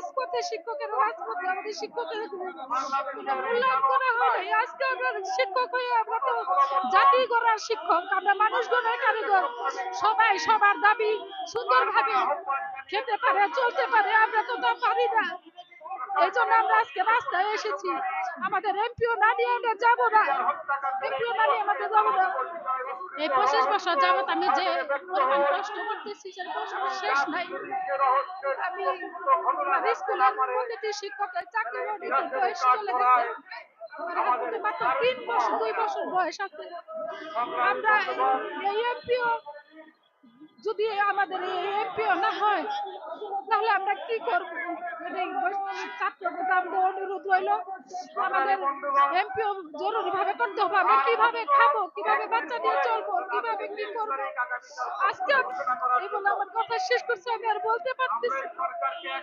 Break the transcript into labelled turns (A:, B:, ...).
A: রাজপথে শিক্ষকেরা রাজপথে আমাদের শিক্ষকের কোনো মূল্যায়ন করা হয় নাই। আজকে আমরা শিক্ষক হয়ে আমরা তো জাতি গড়ার শিক্ষক, আমরা মানুষ গড়ার কারিগর। সবাই সবার দাবি সুন্দরভাবে খেতে পারে, চলতে পারে, আমরা তো তা পারি না। এই জন্য আমরা আজকে রাস্তায় এসেছি। আমাদের এমপিও না নিয়ে আমরা যাবো না, এমপিও না নিয়ে আমাদের যাবো না। এই 25 বছর যাবত আমি যে পরিমাণ কষ্ট করতেছি সেটা কষ্ট শেষ নাই। আমি আমার স্কুলের প্রতিটি শিক্ষকের চাকরি বাকরিতে বয়স চলে গেছে। আমার হাতে মাত্র 3 বছর 2 বছর বয়স আছে। আমরা এই এমপিও যদি আমাদের এই এমপিও না হয় তাহলে আমরা কি করব? ছাত্রদের আমাদের অনুরোধ রইল, আমাদের এমপিও জরুরি ভাবে করতে হবে। আমরা কিভাবে খাবো, কিভাবে বাচ্চা নিয়ে চলবো, কিভাবে কি করবো? আজকে এই বলে আমার কথা শেষ করছি, আমি আর বলতে পারতেছি না।